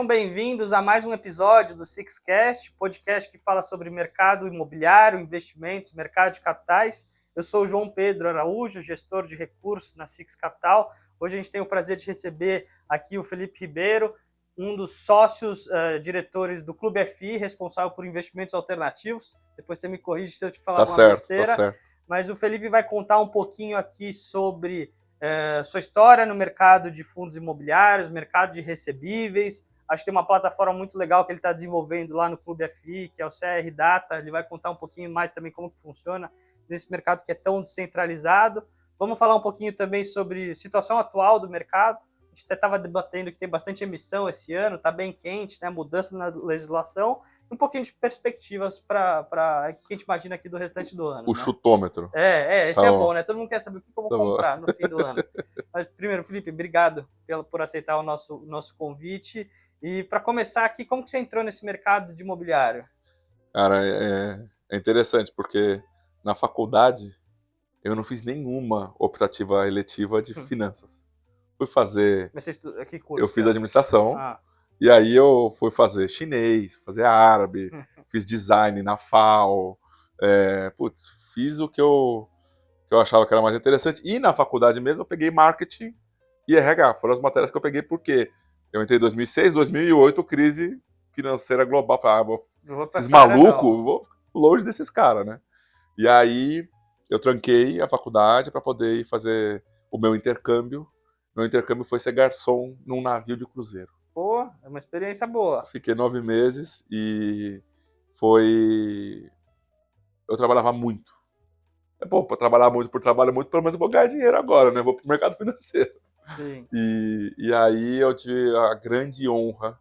Sejam bem-vindos a mais um episódio do Sixcast, podcast que fala sobre mercado imobiliário, investimentos, mercado de capitais. Eu sou o João Pedro Araújo, gestor de recursos na Six Capital. Hoje a gente tem o prazer de receber aqui o Felipe Ribeiro, um dos sócios diretores do Clube FI, responsável por investimentos alternativos. Depois você me corrige se eu te falar alguma besteira. Tá certo. Mas o Felipe vai contar um pouquinho aqui sobre sua história no mercado de fundos imobiliários, mercado de recebíveis. Acho que tem uma plataforma muito legal que ele está desenvolvendo lá no Clube FI, que é o CR Data. Ele vai contar um pouquinho mais também como que funciona nesse mercado que é tão descentralizado. Vamos falar um pouquinho também sobre a situação atual do mercado. A gente até estava debatendo que tem bastante emissão esse ano, está bem quente, né? Mudança na legislação, e um pouquinho de perspectivas para o que a gente imagina aqui do restante do ano. O né? chutômetro. Esse Tá é bom. bom, né? Todo mundo quer saber o que eu vou comprar no fim do ano. Mas primeiro, Felipe, obrigado por aceitar o nosso convite. E para começar aqui, como que você entrou nesse mercado de imobiliário? Cara, é interessante, porque na faculdade eu não fiz nenhuma optativa eletiva de finanças. Fui fazer... Mas você estuda, que curso? Eu fiz administração, Ah, e aí eu fui fazer chinês, fazer árabe, fiz design na FAO, fiz o que eu achava que era mais interessante. E na faculdade mesmo eu peguei marketing e RH. Foram as matérias que eu peguei porque eu entrei em 2006, 2008, crise financeira global. Falei, esses malucos, vou longe desses caras, né? E aí eu tranquei a faculdade para poder ir fazer o meu intercâmbio. Meu intercâmbio foi ser garçom num navio de cruzeiro. Pô, é uma experiência boa. Fiquei 9 meses e foi... Eu trabalhava muito. Para trabalhar muito por trabalho muito, pelo menos eu vou ganhar dinheiro agora, né? Vou pro mercado financeiro. Sim. E aí eu tive a grande honra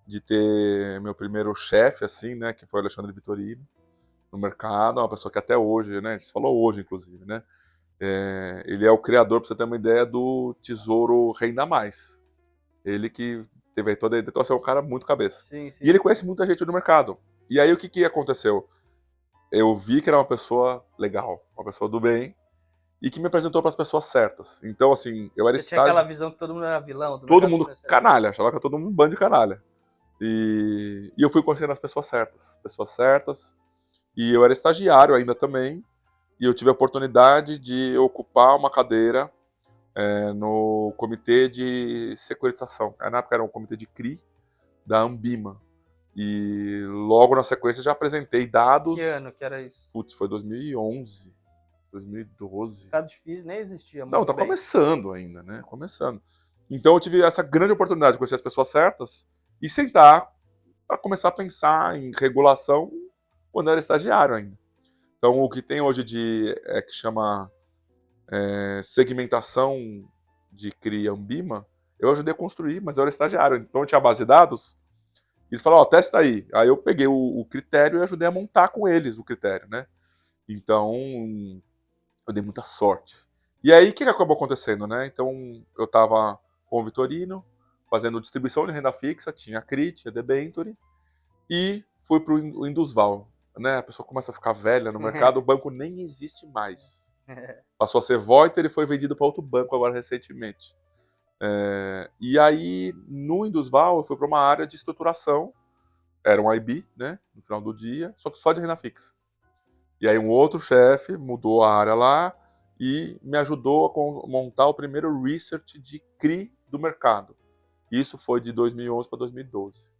de ter meu primeiro chefe, assim, né? Que foi o Alexandre Vitorino, no mercado. Uma pessoa que até hoje, né? A gente falou hoje, inclusive, né? Ele é o criador, para você ter uma ideia, do Tesouro Renda Mais. Ele que teve aí toda a ideia. Então, assim, é um cara muito cabeça. Sim. E ele conhece muita gente no mercado. E aí o que aconteceu? Eu vi que era uma pessoa legal, uma pessoa do bem, e que me apresentou para as pessoas certas. Então, assim, eu era Você tinha aquela visão que todo mundo era vilão do todo mercado mundo financeiro. canalha, achava que era todo mundo um bando de canalha. E eu fui conhecendo as pessoas certas, e eu era estagiário ainda também, e eu tive a oportunidade de ocupar uma cadeira no comitê de securitização. Na época era um comitê de CRI da Ambima. E logo na sequência já apresentei dados. Que ano que era isso? Putz, foi 2011, 2012. O mercado de FIIs nem existia muito Não, tá bem. começando ainda, né? Começando. Então eu tive essa grande oportunidade de conhecer as pessoas certas e sentar para começar a pensar em regulação quando eu era estagiário ainda. Então o que tem hoje que chama segmentação de CRI Ambima, eu ajudei a construir, mas eu era estagiário. Então eu tinha a base de dados, e eles falaram, testa aí. Aí eu peguei o critério e ajudei a montar com eles o critério, né? Então eu dei muita sorte. E aí, o que acabou acontecendo, né? Então, eu estava com o Vitorino, fazendo distribuição de renda fixa, tinha a CRI, tinha a Debenture, e fui para o Indusval. Né? A pessoa começa a ficar velha no mercado, o banco nem existe mais. Passou a ser Voiter e foi vendido para outro banco agora recentemente. E aí, no Indusval, eu fui para uma área de estruturação, era um IB, né? No final do dia, só que só de renda fixa. E aí um outro chefe mudou a área lá e me ajudou a montar o primeiro research de CRI do mercado. Isso foi de 2011 para 2012.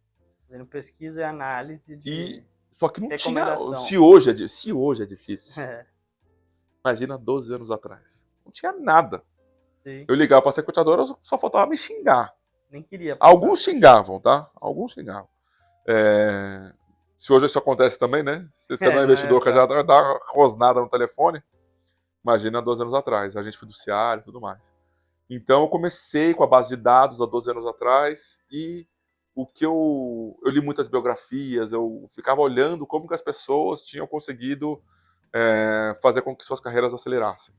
Fazendo pesquisa e análise de só que não tinha... recomendação. Se hoje é difícil, imagina 12 anos atrás. Não tinha nada. Sim. Eu ligava para a secretadora, só faltava me xingar. Nem queria passar. Alguns xingavam, tá? Alguns xingavam. Se hoje isso acontece também, né? Se você não é investidor, que já dá uma rosnada no telefone, imagina 12 anos atrás, agente fiduciário e tudo mais. Então eu comecei com a base de dados há 12 anos atrás e o que eu li muitas biografias, eu ficava olhando como que as pessoas tinham conseguido fazer com que suas carreiras acelerassem.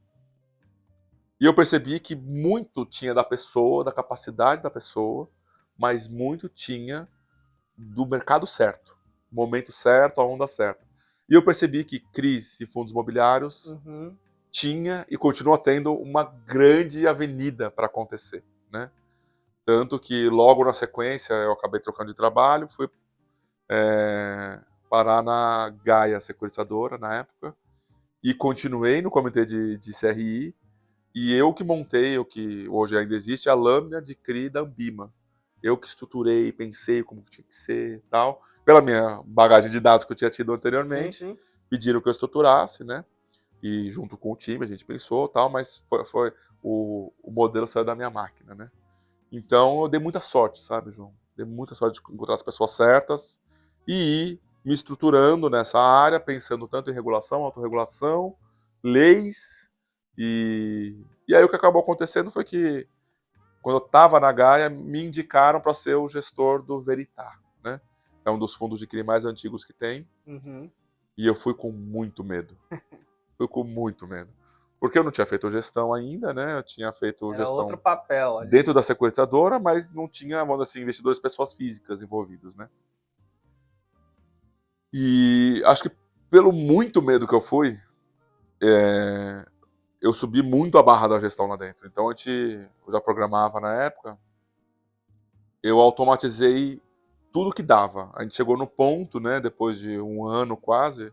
E eu percebi que muito tinha da pessoa, da capacidade da pessoa, mas muito tinha do mercado certo. Momento certo, a onda certa. E eu percebi que CRIs e fundos imobiliários tinha e continua tendo uma grande avenida para acontecer, né? Tanto que logo na sequência eu acabei trocando de trabalho, fui parar na Gaia Securitizadora na época e continuei no comitê de CRI, e eu que montei o que hoje ainda existe, a lâmina de CRI da Ambima. Eu que estruturei, pensei como que tinha que ser e tal, pela minha bagagem de dados que eu tinha tido anteriormente, Sim. pediram que eu estruturasse, né? E junto com o time a gente pensou e tal, mas foi o modelo saiu da minha máquina, né? Então eu dei muita sorte, sabe, João? Dei muita sorte de encontrar as pessoas certas e ir me estruturando nessa área, pensando tanto em regulação, autorregulação, leis. E aí o que acabou acontecendo foi que, quando eu estava na Gaia, me indicaram para ser o gestor do Veritar, né? É um dos fundos de CRI mais antigos que tem. Uhum. E eu fui com muito medo. Fui com muito medo. Porque eu não tinha feito gestão ainda, né? Eu tinha feito Era outro gestão papel ali. dentro da securitizadora, mas não tinha, vamos dizer assim, investidores, pessoas físicas envolvidos, né? E acho que pelo muito medo que eu fui, eu subi muito a barra da gestão lá dentro. Então eu já programava na época, eu automatizei tudo que dava. A gente chegou no ponto, né, depois de um ano quase,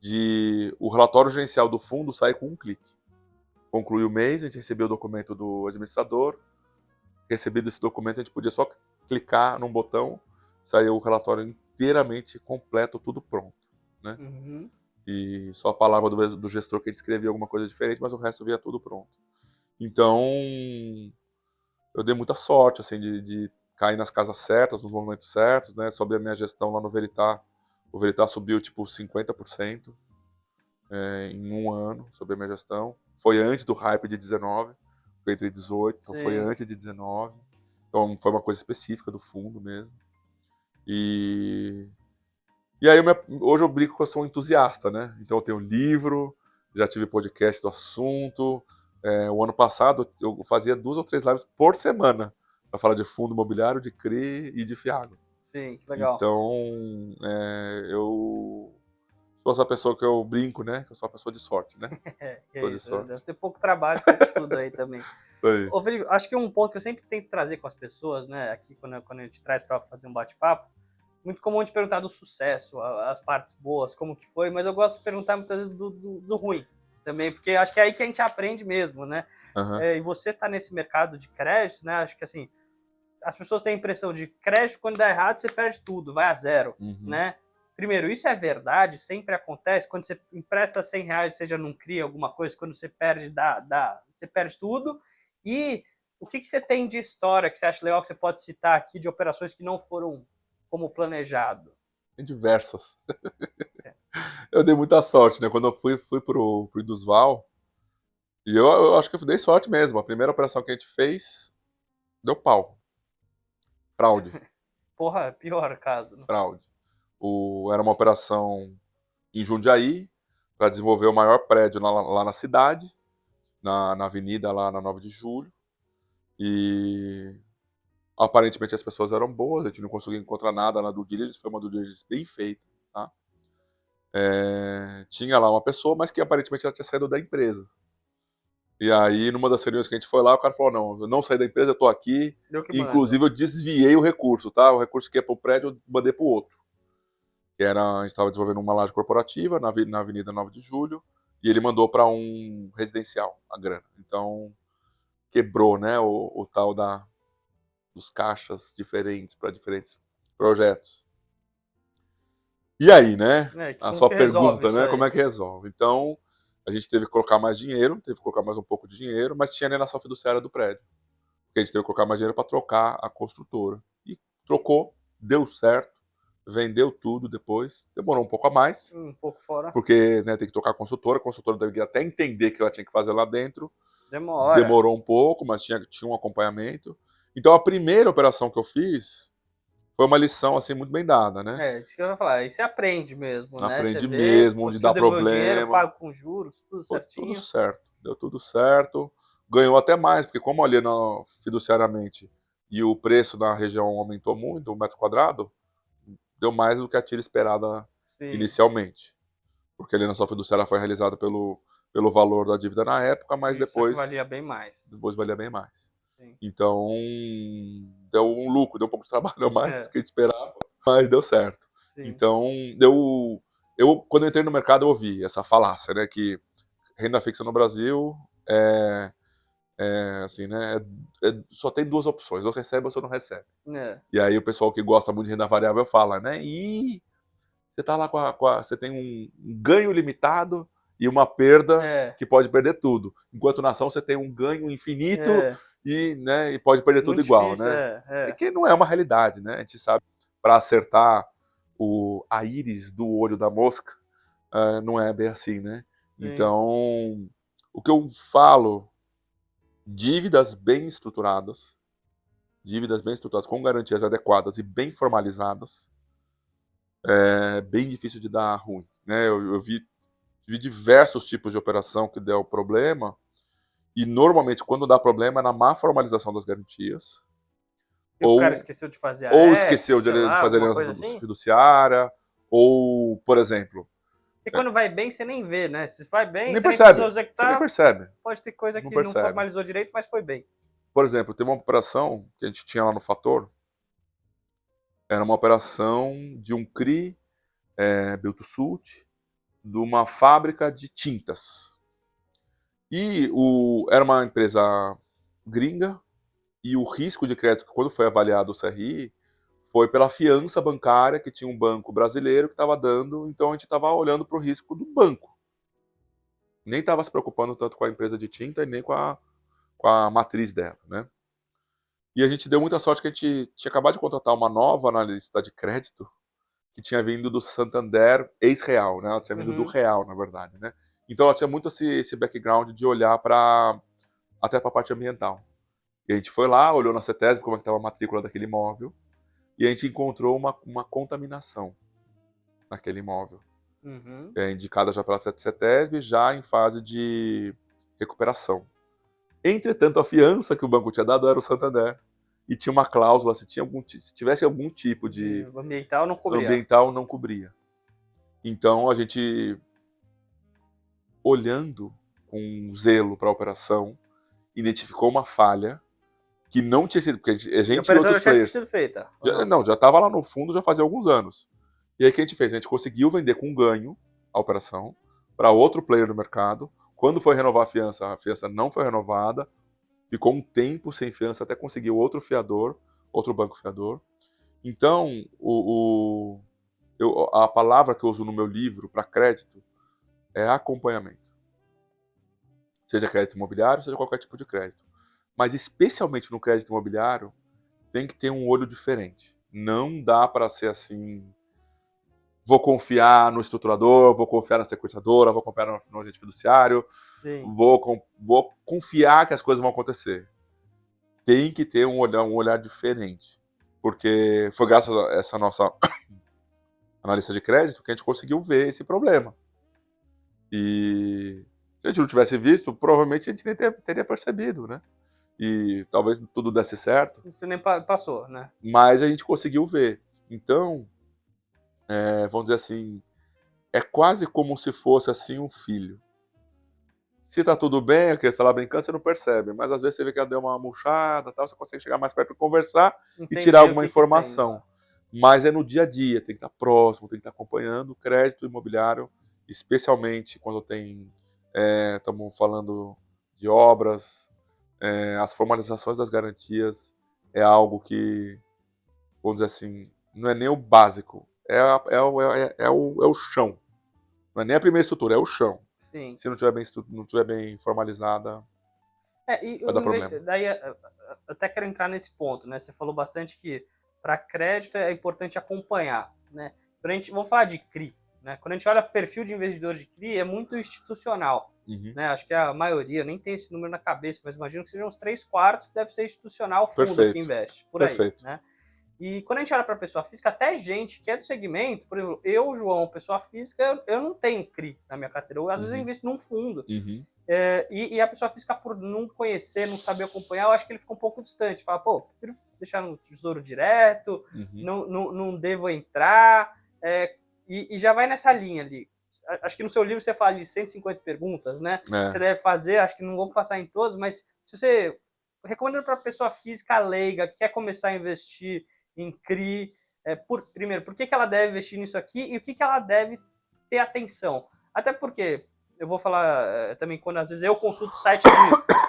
de o relatório gerencial do fundo sair com um clique. Concluiu o mês, a gente recebeu o documento do administrador, recebido esse documento, a gente podia só clicar num botão, saiu o relatório inteiramente completo, tudo pronto, né? Uhum. E só a palavra do gestor que a gente escrevia alguma coisa diferente, mas o resto via tudo pronto. Então, eu dei muita sorte, assim, de cair nas casas certas, nos momentos certos, né? Sobre a minha gestão lá no Veritar, o Veritar subiu, tipo, 50% em um ano sobre a minha gestão. Foi antes do hype de 19, foi entre 18, então foi Sim. antes de 19. Então foi uma coisa específica do fundo mesmo. E aí hoje eu brinco que eu sou um entusiasta, né? Então eu tenho livro, já tive podcast do assunto. O ano passado eu fazia 2 ou 3 lives por semana para falar de fundo imobiliário, de CRI e de FIAGO. Sim, que legal. Então eu sou essa pessoa que eu brinco, né? Que eu sou uma pessoa de sorte, né? É Sou de isso. sorte. Deve ter pouco trabalho, pouco estudo aí também. Isso aí. Ô, Felipe, acho que um ponto que eu sempre tento trazer com as pessoas, né, aqui quando a gente traz para fazer um bate-papo, muito comum de perguntar do sucesso, as partes boas, como que foi, mas eu gosto de perguntar muitas vezes do ruim também, porque acho que é aí que a gente aprende mesmo, né? Uhum. E você tá nesse mercado de crédito, né? Acho que assim, as pessoas têm a impressão de crédito, quando dá errado, você perde tudo, vai a zero, né? Primeiro, isso é verdade, sempre acontece. Quando você empresta R$100, você já não cria alguma coisa, quando você perde, você perde tudo. E o que você tem de história que você acha legal que você pode citar aqui de operações que não foram como planejado? Tem diversas. Eu dei muita sorte, né? Quando eu fui pro Indusval, e eu acho que eu dei sorte mesmo. A primeira operação que a gente fez, deu pau. Fraude. Porra, pior caso. Né? Fraude. Era uma operação em Jundiaí, para desenvolver o maior prédio lá na cidade, na avenida lá na 9 de Julho. E aparentemente as pessoas eram boas, a gente não conseguiu encontrar nada na due diligence, foi uma due diligence bem feita, tá? Tinha lá uma pessoa, mas que aparentemente ela tinha saído da empresa. E aí, numa das reuniões que a gente foi lá, o cara falou, não, eu não saí da empresa, eu tô aqui, inclusive eu desviei o recurso, tá? O recurso que ia pro prédio, eu mandei pro outro. A gente estava desenvolvendo uma laje corporativa na Avenida 9 de Julho, e ele mandou para um residencial a grana. Então, quebrou, né, o tal dos caixas diferentes para diferentes projetos. E aí, né, a sua pergunta, né, como é que resolve? Então, a gente teve que colocar mais dinheiro, teve que colocar mais um pouco de dinheiro, mas tinha alienação fiduciária do prédio. Porque a gente teve que colocar mais dinheiro para trocar a construtora. E trocou, deu certo, vendeu tudo depois, demorou um pouco a mais. Um pouco fora. Porque, né, tem que trocar a construtora deve até entender que ela tinha que fazer lá dentro. Demora. Demorou um pouco, mas tinha um acompanhamento. Então a primeira operação que eu fiz foi uma lição assim muito bem dada, né? Isso que eu ia falar. Aí você aprende mesmo, né? Você Aprendi vê, mesmo onde conseguiu dá devolver o dinheiro, problema. pago com juros, tudo Foi tudo certinho. certo, deu tudo certo. Ganhou até mais, porque como aliena fiduciariamente e o preço na região aumentou muito, o metro quadrado, deu mais do que a tira esperada inicialmente. Porque a alienação fiduciária foi realizada pelo valor da dívida na época, mas depois valia bem mais. Depois valia bem mais. Sim. Então, deu um lucro, deu um pouco de trabalho a mais do que a gente esperava, mas deu certo. Sim. Então, quando eu entrei no mercado, eu ouvi essa falácia, né, que renda fixa no Brasil assim, né, só tem duas opções, ou você recebe ou você não recebe. E aí o pessoal que gosta muito de renda variável fala, né, você tá lá você tem um ganho limitado e uma perda que pode perder tudo. Enquanto na ação você tem um ganho infinito né, e pode perder tudo igual, difícil, né? É que não é uma realidade, né? A gente sabe, para acertar a íris do olho da mosca, não é bem assim, né? Sim. Então, o que eu falo, dívidas bem estruturadas, com garantias adequadas e bem formalizadas, é bem difícil de dar ruim, né? Eu vi diversos tipos de operação que deu problema, e normalmente quando dá problema é na má formalização das garantias, E o cara esqueceu de fazer a ou EF, esqueceu sei de lá, fazer alguma aliança coisa assim? fiduciária, ou, por exemplo... E quando vai bem, você nem vê, né? Se vai bem, nem você nem percebe, precisou executar. você nem percebe. Pode ter coisa Não que não percebe. formalizou direito, mas foi bem. Por exemplo, tem uma operação que a gente tinha lá no Fator, era uma operação de um CRI build-to-suit, de uma fábrica de tintas. E era uma empresa gringa, e o risco de crédito, quando foi avaliado o CRI, foi pela fiança bancária que tinha um banco brasileiro que estava dando, então a gente estava olhando para o risco do banco. Nem estava se preocupando tanto com a empresa de tinta e nem com a matriz dela, né? E a gente deu muita sorte que a gente tinha acabado de contratar uma nova analista de crédito que tinha vindo do Santander ex-Real, né? Ela tinha vindo do Real, na verdade, né? Então ela tinha muito esse background de olhar até para a parte ambiental. E a gente foi lá, olhou na CETESB como é que estava a matrícula daquele imóvel, e a gente encontrou uma contaminação naquele imóvel. Indicada já pela CETESB, já em fase de recuperação. Entretanto, a fiança que o banco tinha dado era o Santander. E tinha uma cláusula, se tivesse algum tipo de ambiental, não cobria. Ambiental, não cobria. Então, a gente, olhando com zelo para a operação, identificou uma falha que não tinha sido, porque a gente e outros players... sido feita, já estava lá no fundo já fazia alguns anos. E aí o que a gente fez? A gente conseguiu vender com ganho a operação para outro player do mercado. Quando foi renovar a fiança não foi renovada, ficou um tempo sem fiança até conseguir outro banco fiador. Então, a palavra que eu uso no meu livro para crédito é acompanhamento. Seja crédito imobiliário, seja qualquer tipo de crédito. Mas especialmente no crédito imobiliário, tem que ter um olho diferente. Não dá para ser assim, vou confiar no estruturador, vou confiar na sequenciadora, vou confiar no agente fiduciário, vou confiar que as coisas vão acontecer. Tem que ter um olhar diferente. Porque foi graças a essa nossa analista de crédito que a gente conseguiu ver esse problema. E se a gente não tivesse visto, provavelmente a gente nem teria percebido, né? E talvez tudo desse certo. Você nem passou, né? Mas a gente conseguiu ver. Então, vamos dizer assim, é quase como se fosse assim um filho. Se tá tudo bem, a criança tá lá brincando, você não percebe. Mas às vezes você vê que ela deu uma murchada, tal, você consegue chegar mais perto e conversar e tirar alguma informação. Mas é no dia a dia, tem que estar próximo, tem que estar acompanhando o crédito imobiliário, especialmente quando estamos falando de obras, as formalizações das garantias é algo que, vamos dizer assim, não é nem o básico, é o chão. Não é nem a primeira estrutura, é o chão. Sim. Se não tiver bem formalizada, vai dar problema. Daí, até quero entrar nesse ponto, né? Você falou bastante que para crédito é importante acompanhar, né? Vamos falar de CRI, né? Quando a gente olha o perfil de investidor de CRI, é muito institucional. Né? Acho que a maioria, nem tem esse número na cabeça, mas imagino que sejam uns 3/4, deve ser institucional fundo que investe, por aí. Né? E quando a gente olha para a pessoa física, até gente que é do segmento, por exemplo, eu, João, pessoa física, eu não tenho CRI na minha carteira. Às vezes eu invisto num fundo. E a pessoa física, por não conhecer, não saber acompanhar, eu acho que ele fica um pouco distante. Fala, pô, prefiro deixar no tesouro direto, não devo entrar. E já vai nessa linha ali. Acho que no seu livro você fala de 150 perguntas, né? Você deve fazer, acho que não vou passar em todas, mas se você recomendando para a pessoa física leiga que quer começar a investir em CRI, primeiro, por que ela deve investir nisso aqui e o que ela deve ter atenção? Até porque, eu vou falar também quando às vezes eu consulto o site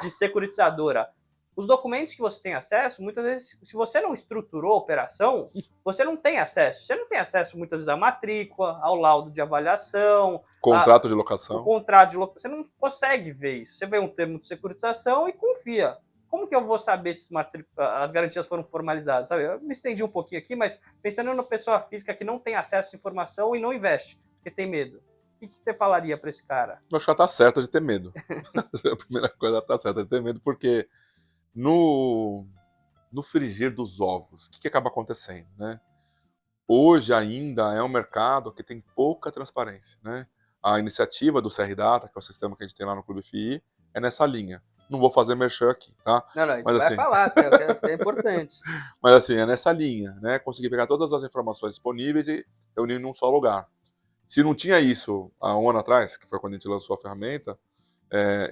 de securitizadora, os documentos que você tem acesso, muitas vezes, se você não estruturou a operação, você não tem acesso. Você não tem acesso, muitas vezes, à matrícula, ao laudo de avaliação, Contrato de locação. o contrato de locação. Você não consegue ver isso. Você vê um termo de securitização e confia. Como que eu vou saber se as garantias foram formalizadas? Sabe? Eu me estendi um pouquinho aqui, mas pensando na pessoa física que não tem acesso à informação e não investe, porque tem medo. O que você falaria para esse cara? Eu acho que ela tá certa de ter medo. A primeira coisa, ela tá certa de ter medo, porque no frigir dos ovos, o que acaba acontecendo, né? Hoje ainda é um mercado que tem pouca transparência, né? A iniciativa do CR Data, que é o sistema que a gente tem lá no Clube FI, é nessa linha. Não vou fazer merchan aqui, tá? Não, a gente Mas, vai assim, falar, é importante. Mas assim, é nessa linha, né? Conseguir pegar todas as informações disponíveis e reunir num só lugar. Se não tinha isso há um ano atrás, que foi quando a gente lançou a ferramenta,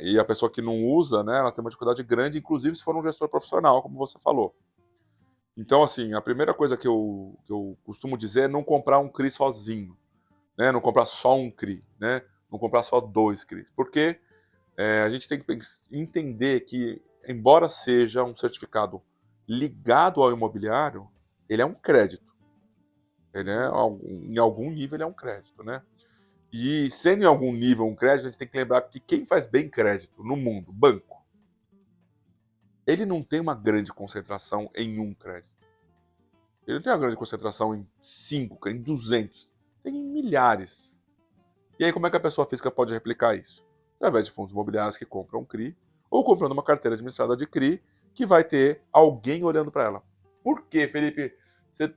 e a pessoa que não usa, né, ela tem uma dificuldade grande, inclusive se for um gestor profissional, como você falou. Então, assim, a primeira coisa que eu costumo dizer é não comprar um CRI sozinho, né? Não comprar só um CRI, né? Não comprar só 2 CRIs. Porque a gente tem que entender que, embora seja um certificado ligado ao imobiliário, ele é um crédito. Ele em algum nível ele é um crédito, né? E sendo em algum nível um crédito, a gente tem que lembrar que quem faz bem crédito no mundo, banco, ele não tem uma grande concentração em um crédito. Ele não tem uma grande concentração em 5, em 200. Tem em milhares. E aí como é que a pessoa física pode replicar isso? Através de fundos imobiliários que compram um CRI, ou comprando uma carteira administrada de CRI, que vai ter alguém olhando para ela. Por que, Felipe, você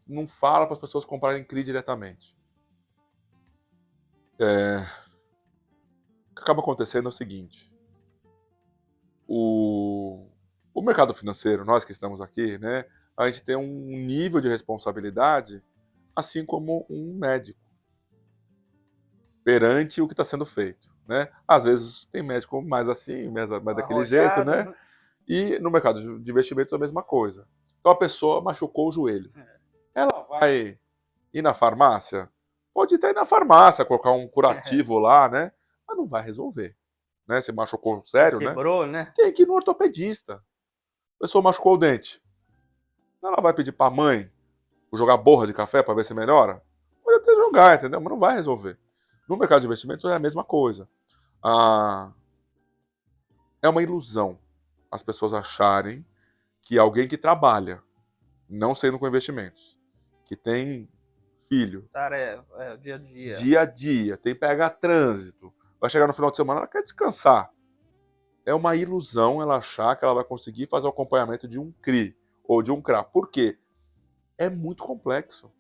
não fala para as pessoas comprarem CRI diretamente? O que acaba acontecendo é o seguinte: o mercado financeiro, nós que estamos aqui, né, a gente tem um nível de responsabilidade, assim como um médico, perante o que está sendo feito, né? Às vezes tem médico mais assim, mais daquele jeito, né? E no mercado de investimentos é a mesma coisa. Então a pessoa machucou o joelho. Ela vai ir na farmácia? Pode até ir na farmácia, colocar um curativo lá, né? Mas não vai resolver. Né? Se machucou sério, Quebrou, né? Tem que ir no ortopedista. A pessoa machucou o dente. Ela vai pedir pra mãe jogar borra de café para ver se melhora? Pode até jogar, entendeu? Mas não vai resolver. No mercado de investimentos é a mesma coisa. É uma ilusão as pessoas acharem que alguém que trabalha, não sendo com investimentos, que tem filho, dia a dia, tem que pegar trânsito, vai chegar no final de semana, ela quer descansar. É uma ilusão ela achar que ela vai conseguir fazer o acompanhamento de um CRI ou de um CRA. Por quê? É muito complexo.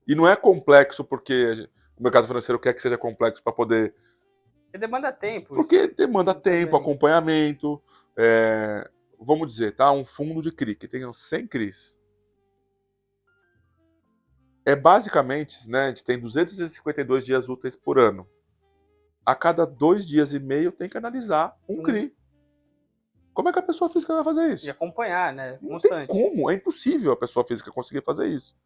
E não é complexo porque o mercado financeiro quer que seja complexo para poder... Porque demanda tempo. Porque demanda tempo, acompanhamento. Vamos dizer, tá? Um fundo de CRI que tenha 100 CRIs. Basicamente, né, a gente tem 252 dias úteis por ano. A cada 2 dias e meio tem que analisar um CRI. Como é que a pessoa física vai fazer isso? E acompanhar, né? Não tem como, é impossível a pessoa física conseguir fazer isso.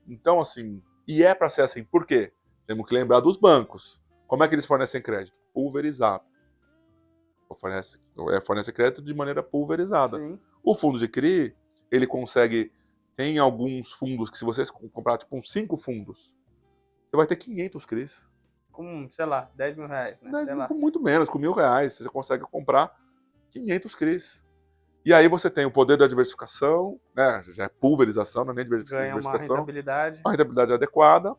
Então, assim, e é para ser assim, por quê? Temos que lembrar dos bancos. Como é que eles fornecem crédito? Pulverizado. Fornece crédito de maneira pulverizada. Sim. O fundo de CRI, ele consegue... Tem alguns fundos que, se você comprar tipo uns 5 fundos, você vai ter 500 CRIs. Com, sei lá, 10 mil reais, né? Sei lá. Com muito menos, com R$1.000, você consegue comprar 500 CRIs. E aí você tem o poder da diversificação, né? Já é pulverização, não é nem diversificação. Ganha uma rentabilidade. Uma rentabilidade adequada.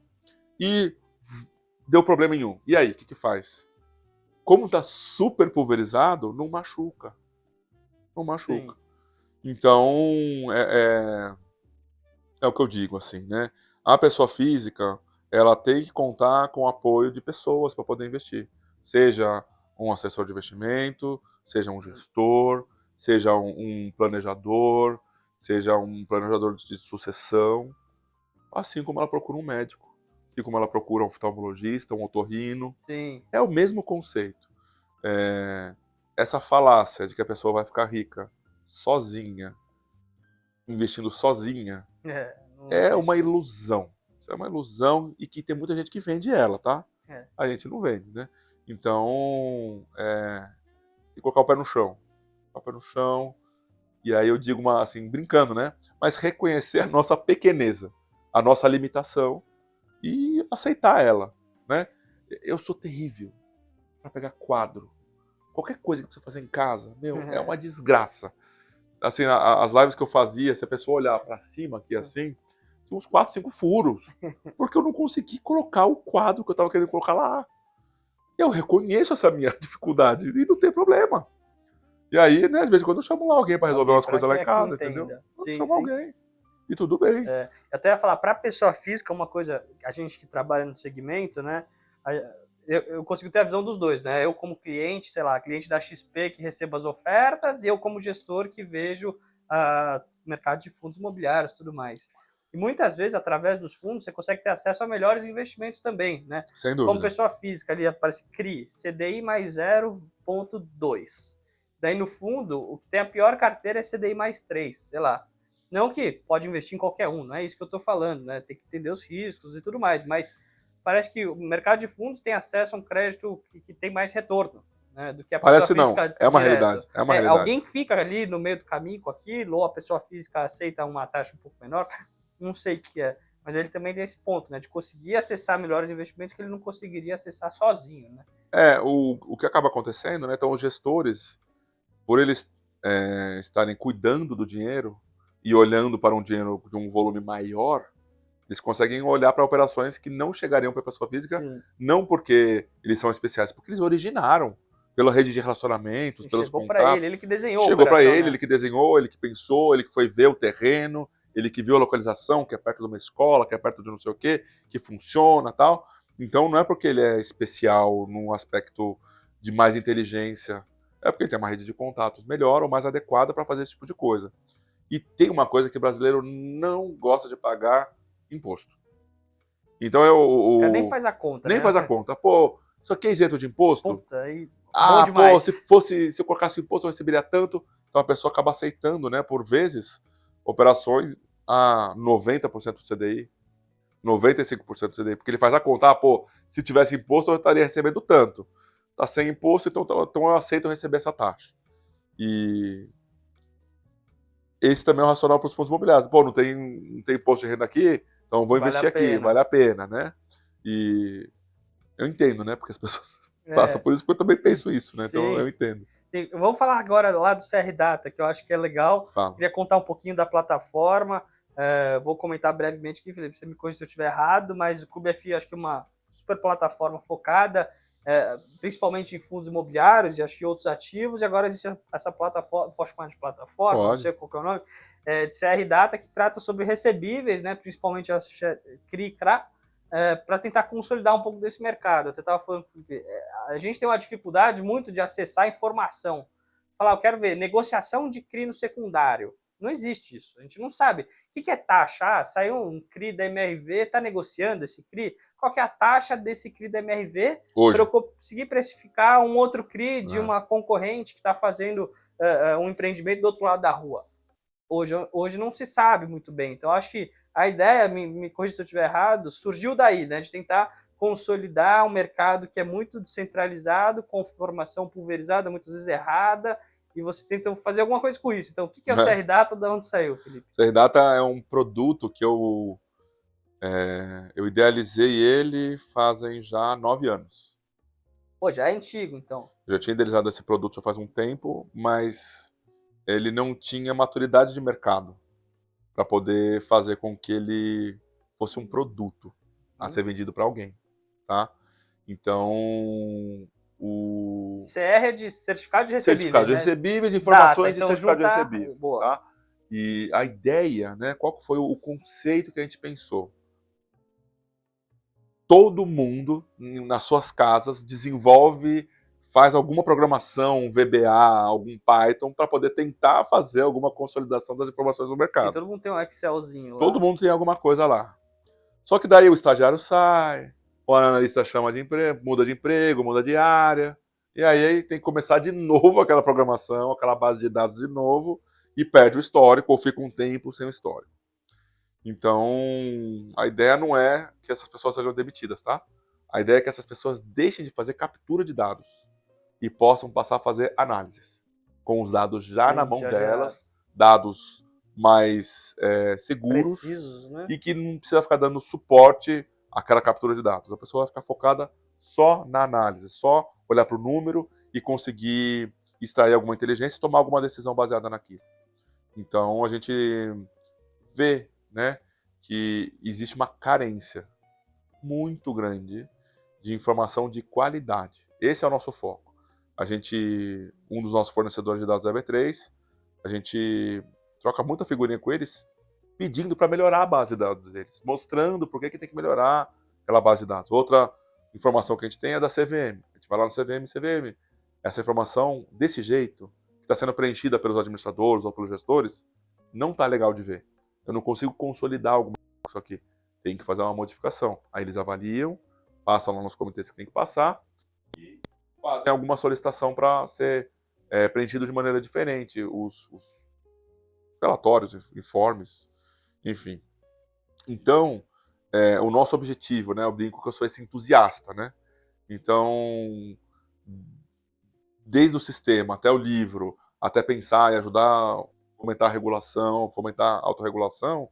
E deu problema em um. E aí, o que faz? Como está super pulverizado, não machuca. Não machuca. Sim. Então, é o que eu digo, assim, né? A pessoa física, ela tem que contar com o apoio de pessoas para poder investir. Seja um assessor de investimento, seja um gestor, seja um planejador, seja um planejador de sucessão, assim como ela procura um médico, assim como ela procura um oftalmologista, um otorrino. Sim. É o mesmo conceito. essa falácia de que a pessoa vai ficar rica sozinha, investindo sozinha, Não é uma existe. ilusão. Isso é uma ilusão e que tem muita gente que vende ela, tá? É. A gente não vende, né? Então, tem que colocar o pé no chão. Colocar o pé no chão. E aí eu digo, assim, brincando, né? Mas reconhecer a nossa pequeneza, a nossa limitação e aceitar ela, né? Eu sou terrível para pegar quadro. Qualquer coisa que você fazer em casa, meu, é uma desgraça. Assim, as lives que eu fazia, se a pessoa olhar para cima aqui assim, tinha uns 4, 5 furos. Porque eu não consegui colocar o quadro que eu estava querendo colocar lá. Eu reconheço essa minha dificuldade e não tem problema. E aí, né, às vezes quando eu chamo lá alguém para resolver Alguém umas para coisas que lá em a casa, quinta entendeu? ainda. Eu Sim, chamo sim. alguém. E tudo bem. Eu até ia falar, para pessoa física, uma coisa, a gente que trabalha no segmento, né? Eu consigo ter a visão dos dois, né? Eu como cliente, sei lá, cliente da XP que recebo as ofertas, e eu como gestor que vejo mercado de fundos imobiliários e tudo mais. E muitas vezes, através dos fundos, você consegue ter acesso a melhores investimentos também, né? Sem Como dúvida. pessoa física, ali aparece CRI, CDI mais 0,2. Daí no fundo, o que tem a pior carteira é CDI mais 3, sei lá. Não que pode investir em qualquer um, não é isso que eu estou falando, né? Tem que entender os riscos e tudo mais, mas parece que o mercado de fundos tem acesso a um crédito que tem mais retorno, né, do que a pessoa Parece não. física É uma direto. realidade. É uma realidade. Alguém fica ali no meio do caminho com aquilo, ou a pessoa física aceita uma taxa um pouco menor, não sei o que é. Mas ele também tem esse ponto, né, de conseguir acessar melhores investimentos que ele não conseguiria acessar sozinho, né? O que acaba acontecendo, né? Então, os gestores, por eles estarem cuidando do dinheiro e olhando para um dinheiro de um volume maior, eles conseguem olhar para operações que não chegariam para a pessoa física, Sim. não porque eles são especiais, porque eles originaram pela rede de relacionamentos, pelos Chegou para contatos. ele que desenhou Chegou a para operação, ele, né? ele que desenhou, ele que pensou, ele que foi ver o terreno, ele que viu a localização, que é perto de uma escola, que é perto de não sei o quê, que funciona, tal. Então não é porque ele é especial num aspecto de mais inteligência, é porque ele tem uma rede de contatos melhor ou mais adequada para fazer esse tipo de coisa. E tem uma coisa que o brasileiro não gosta de pagar: imposto. Então O cara nem faz a conta, nem né? faz a conta. Pô, isso aqui é isento de imposto? Puta, aí bom Ah, pô, demais. se eu colocasse imposto eu receberia tanto. Então a pessoa acaba aceitando, né, por vezes, operações a 90% do CDI, 95% do CDI, porque ele faz a conta. Ah, pô, se tivesse imposto eu estaria recebendo tanto. Tá sem imposto, então eu aceito receber essa taxa. E esse também é o racional para os fundos imobiliários. Pô, não tem imposto de renda aqui, então eu vou Vale a investir aqui, pena. vale a pena, né? E eu entendo, né? Porque as pessoas passam por isso, porque eu também penso isso, né? Então Sim. eu entendo. Sim. Vamos falar agora lá do CR Data, que eu acho que é legal. Fala. Queria contar um pouquinho da plataforma. Vou comentar brevemente aqui, Felipe, você me corrija se eu estiver errado, mas o Clube FI acho que é uma super plataforma focada principalmente em fundos imobiliários e acho que outros ativos, e agora existe essa plataforma, posso chamar de plataforma, não sei qual que é o nome, de CR Data, que trata sobre recebíveis, né, principalmente as CRI e CRA, para tentar consolidar um pouco desse mercado. Eu até estava falando que a gente tem uma dificuldade muito de acessar informação. Falar, eu quero ver negociação de CRI no secundário. Não existe isso. A gente não sabe. O que é taxa? Ah, saiu um CRI da MRV, está negociando esse CRI? Qual que é a taxa desse CRI da MRV para eu conseguir precificar um outro CRI de uma concorrente que está fazendo um empreendimento do outro lado da rua? Hoje não se sabe muito bem. Então, acho que a ideia, me corrija se eu estiver errado, surgiu daí, né, de tentar consolidar um mercado que é muito descentralizado, com formação pulverizada, muitas vezes errada, e você tenta fazer alguma coisa com isso. Então, o que é o CR Data? De onde saiu, Felipe? CR Data é um produto que eu idealizei ele fazem já 9 anos. Pô, já é antigo, então. Eu já tinha idealizado esse produto já faz um tempo, mas ele não tinha maturidade de mercado para poder fazer com que ele fosse um produto a ser vendido para alguém, tá? Então, o CR é de certificado de recebíveis, certificado de recebíveis, informações de certificado de recebíveis, tá? E a ideia, né, qual foi o conceito que a gente pensou? Todo mundo, nas suas casas, desenvolve, faz alguma programação, um VBA, algum Python, para poder tentar fazer alguma consolidação das informações no mercado. Sim, todo mundo tem um Excelzinho lá. Todo mundo tem alguma coisa lá. Só que daí o estagiário sai, o analista chama de emprego, muda de área, E aí tem que começar de novo aquela programação, aquela base de dados de novo, e perde o histórico, ou fica um tempo sem o histórico. Então, a ideia não é que essas pessoas sejam demitidas, tá? A ideia é que essas pessoas deixem de fazer captura de dados e possam passar a fazer análises, com os dados já na Sim, mão já delas, dados mais seguros, precisos, né? e que não precisa ficar dando suporte àquela captura de dados. A pessoa vai ficar focada só na análise, só olhar para o número e conseguir extrair alguma inteligência e tomar alguma decisão baseada naquilo. Então a gente vê, né, que existe uma carência muito grande de informação de qualidade. Esse é o nosso foco. Um dos nossos fornecedores de dados é a B3, a gente troca muita figurinha com eles, pedindo para melhorar a base de dados deles, mostrando por que tem que melhorar aquela base de dados. Outra informação que a gente tem é da CVM. A gente vai lá no CVM, essa informação desse jeito, que está sendo preenchida pelos administradores ou pelos gestores, não está legal de ver. Eu não consigo consolidar alguma coisa isso aqui. Tem que fazer uma modificação. Aí eles avaliam, passam lá nos comitês que tem que passar e fazem alguma solicitação para ser preenchido de maneira diferente. Os relatórios, informes, enfim. Então, o nosso objetivo, né? Eu brinco que eu sou esse entusiasta, né? Então, desde o sistema até o livro, até pensar e ajudar a fomentar a regulação, fomentar a autorregulação,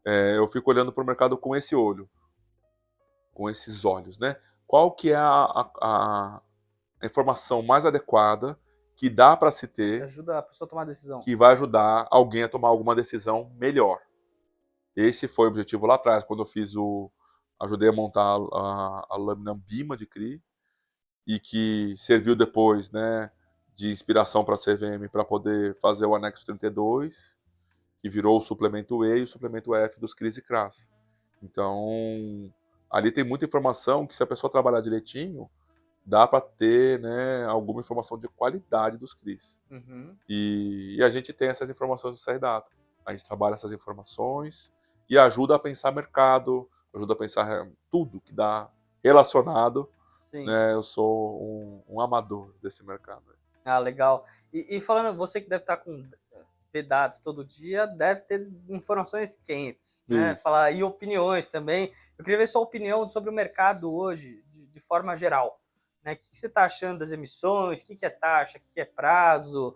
eu fico olhando para o mercado com esse olho, com esses olhos, né? Qual que é a informação mais adequada que dá para se Que ter, ajuda a pessoa a tomar decisão. que vai ajudar alguém a tomar alguma decisão melhor. Esse foi o objetivo lá atrás, quando eu ajudei a montar a lâmina Bima de CRI, e que serviu depois, né, de inspiração para a CVM para poder fazer o anexo 32, que virou o suplemento E e o suplemento F dos CRIs e CRAs. Então, ali tem muita informação que, se a pessoa trabalhar direitinho, dá para ter, né, alguma informação de qualidade dos CRIs. Uhum. E a gente tem essas informações do CRData. A gente trabalha essas informações e ajuda a pensar mercado, ajuda a pensar tudo que dá relacionado. Né, eu sou um amador desse mercado. Ah, legal. E falando, você que deve estar com dados todo dia, deve ter informações quentes, né? Falar, e opiniões também. Eu queria ver sua opinião sobre o mercado hoje, de forma geral. Né? O que você está achando das emissões? O que é taxa? O que é prazo?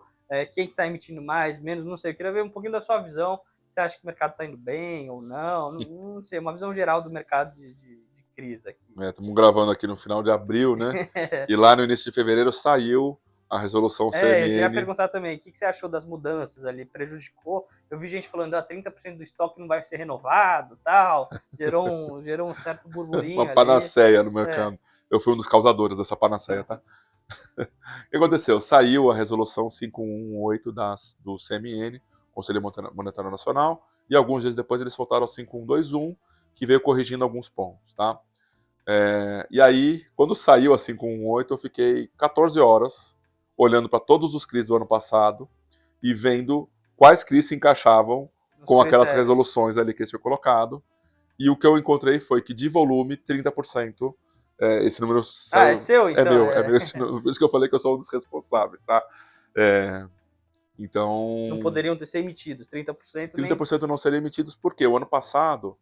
Quem está emitindo mais, menos? Não sei. Eu queria ver um pouquinho da sua visão. Você acha que o mercado está indo bem ou não? Não sei, uma visão geral do mercado de crise aqui. Estamos gravando aqui no final de abril, né? E lá no início de fevereiro saiu a resolução CMN. Eu já ia perguntar também, o que você achou das mudanças ali? Prejudicou? Eu vi gente falando, 30% do estoque não vai ser renovado, tal. Gerou um certo burburinho. Uma panaceia no mercado. Eu fui um dos causadores dessa panaceia, tá? O que aconteceu? Saiu a resolução 5118 do CMN, Conselho Monetário Nacional, e alguns dias depois eles soltaram a 5121, que veio corrigindo alguns pontos, tá? E aí, quando saiu a 5118, eu fiquei 14 horas olhando para todos os CRIs do ano passado e vendo quais CRIs se encaixavam com aquelas resoluções ali que eles tinham colocado. E o que eu encontrei foi que, de volume, 30%, esse número é seu, então? É meu. Por isso que eu falei que eu sou um dos responsáveis, tá? Então... Não poderiam ter sido emitidos, 30%? 30% não seriam emitidos porque o ano passado...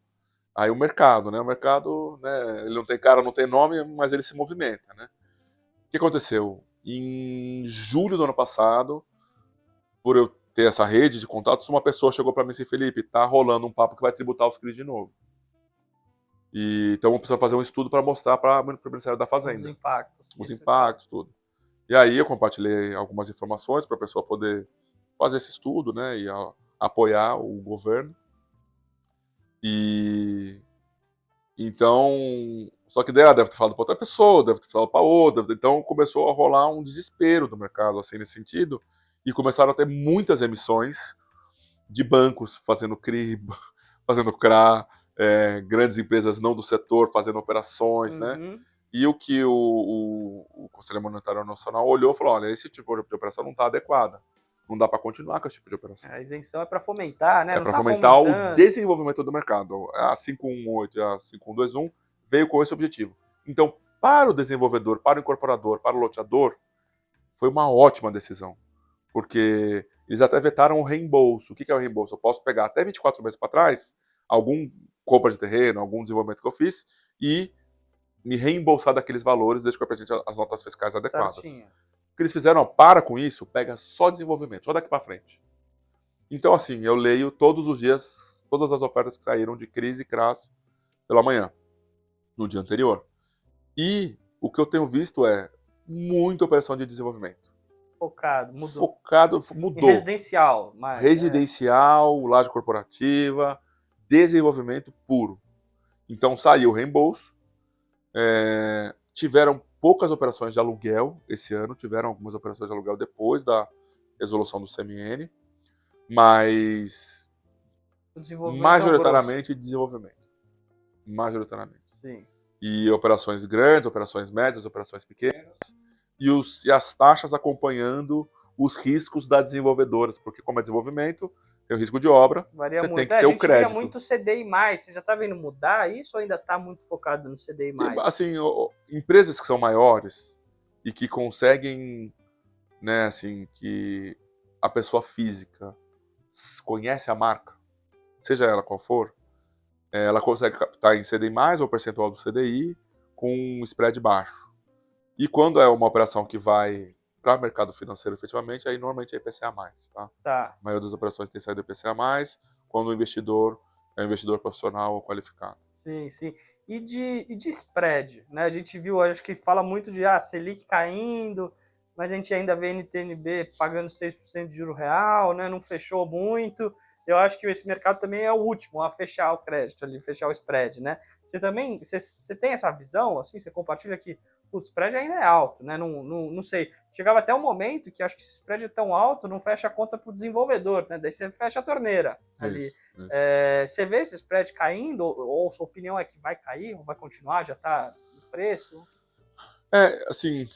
Aí o mercado, né? O mercado, né? Ele não tem cara, não tem nome, mas ele se movimenta, né? O que aconteceu? Em julho do ano passado, por eu ter essa rede de contatos, uma pessoa chegou para mim e disse: Felipe, tá rolando um papo que vai tributar os CRIs de novo. Então eu preciso fazer um estudo para mostrar para o Ministério da Fazenda. Os impactos, tudo. E aí eu compartilhei algumas informações para a pessoa poder fazer esse estudo, né? E apoiar o governo. Então, só que daí ela deve ter falado para outra pessoa, deve ter falado para outra, então começou a rolar um desespero do mercado, assim, nesse sentido, e começaram a ter muitas emissões de bancos fazendo CRI, fazendo CRA, grandes empresas não do setor fazendo operações, né? E o que o Conselho Monetário Nacional olhou e falou: olha, esse tipo de operação não está adequada. Não dá para continuar com esse tipo de operação. A isenção é para fomentar, né? É para fomentar o desenvolvimento do mercado. A 5118 e a 5121 veio com esse objetivo. Então, para o desenvolvedor, para o incorporador, para o loteador, foi uma ótima decisão, porque eles até vetaram o reembolso. O que é o reembolso? Eu posso pegar até 24 meses para trás, algum compra de terreno, algum desenvolvimento que eu fiz, e me reembolsar daqueles valores desde que eu apresente as notas fiscais adequadas. Certinho. O que eles fizeram, ó, para com isso, pega só desenvolvimento, só daqui para frente. Então, assim, eu leio todos os dias, todas as ofertas que saíram de CRIs e CRAs pela manhã, no dia anterior. E o que eu tenho visto é muita operação de desenvolvimento. Focado, mudou. Focado, E mudou. residencial, mas, Residencial, laje corporativa, desenvolvimento puro. Então saiu o reembolso. Tiveram poucas operações de aluguel esse ano, tiveram algumas operações de aluguel depois da resolução do CMN, mas majoritariamente desenvolvimento. Majoritariamente. Sim. E operações grandes, operações médias, operações pequenas, e as taxas acompanhando os riscos das desenvolvedoras, porque como é desenvolvimento, tem o risco de obra, varia você muito. tem que ter o crédito. A gente via muito CDI+, você já está vendo mudar isso ou ainda está muito focado no CDI+? Assim, empresas que são maiores e que conseguem, né, assim, que a pessoa física conhece a marca, seja ela qual for, ela consegue captar em CDI+, ou percentual do CDI, com um spread baixo. E quando é uma operação que vai para o mercado financeiro efetivamente, aí normalmente é IPCA+, tá? A maioria das operações tem saído IPCA+, quando o investidor é um investidor profissional ou qualificado. Sim, sim. E de spread, né? A gente viu, acho que fala muito de Selic caindo, mas a gente ainda vê NTNB pagando 6% de juro real, né? Não fechou muito. Eu acho que esse mercado também é o último a fechar o crédito ali, fechar o spread, né? Você também, você tem essa visão, assim, você compartilha que o spread ainda é alto, né? Não sei. Chegava até um momento que acho que esse spread é tão alto, não fecha a conta para o desenvolvedor, né? Daí você fecha a torneira ali. Isso. Você vê esse spread caindo, ou sua opinião é que vai cair, ou vai continuar, já está no preço? Assim,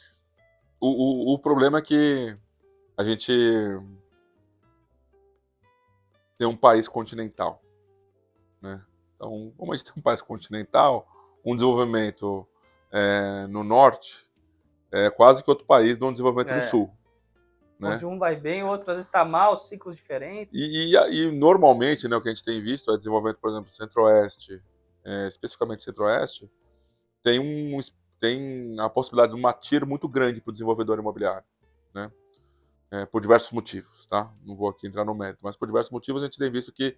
o problema é que a gente tem um país continental, né? Então, como a gente tem um país continental, um desenvolvimento no norte é quase que outro país de um desenvolvimento no sul. Né? Onde um vai bem, o outro às vezes está mal, ciclos diferentes. E normalmente, né, o que a gente tem visto é desenvolvimento, por exemplo, centro-oeste, especificamente centro-oeste, tem a possibilidade de uma tiro muito grande para o desenvolvedor imobiliário, né? Por diversos motivos, tá? Não vou aqui entrar no mérito, mas por diversos motivos a gente tem visto que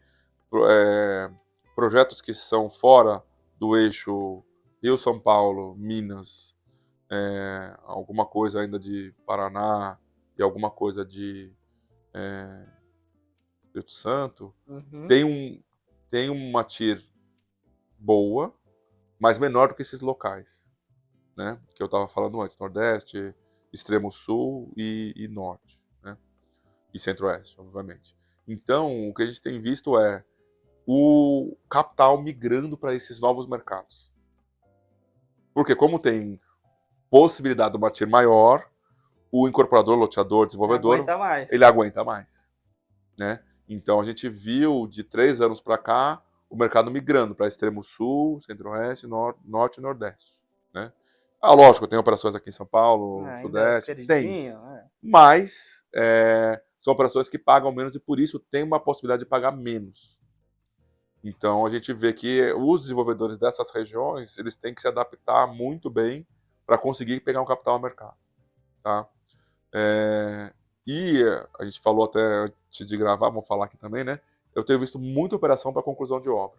projetos que são fora do eixo Rio, São Paulo, Minas, alguma coisa ainda de Paraná e alguma coisa de Espírito Santo, tem uma TIR boa, mas menor do que esses locais, né? Que eu estava falando antes, Nordeste, Extremo Sul e Norte, né? E Centro-Oeste, obviamente. Então, o que a gente tem visto é o capital migrando para esses novos mercados. Porque como tem possibilidade de uma TIR maior, o incorporador, loteador, desenvolvedor, ele aguenta mais, né? Então a gente viu de 3 anos para cá o mercado migrando para Extremo Sul, Centro-Oeste, Norte e Nordeste, né? Lógico, tem operações aqui em São Paulo, Sudeste, tem, mas são operações que pagam menos e por isso tem uma possibilidade de pagar menos. Então a gente vê que os desenvolvedores dessas regiões eles têm que se adaptar muito bem para conseguir pegar um capital ao mercado, tá? E a gente falou até antes de gravar, vamos falar aqui também, né? Eu tenho visto muita operação para conclusão de obra.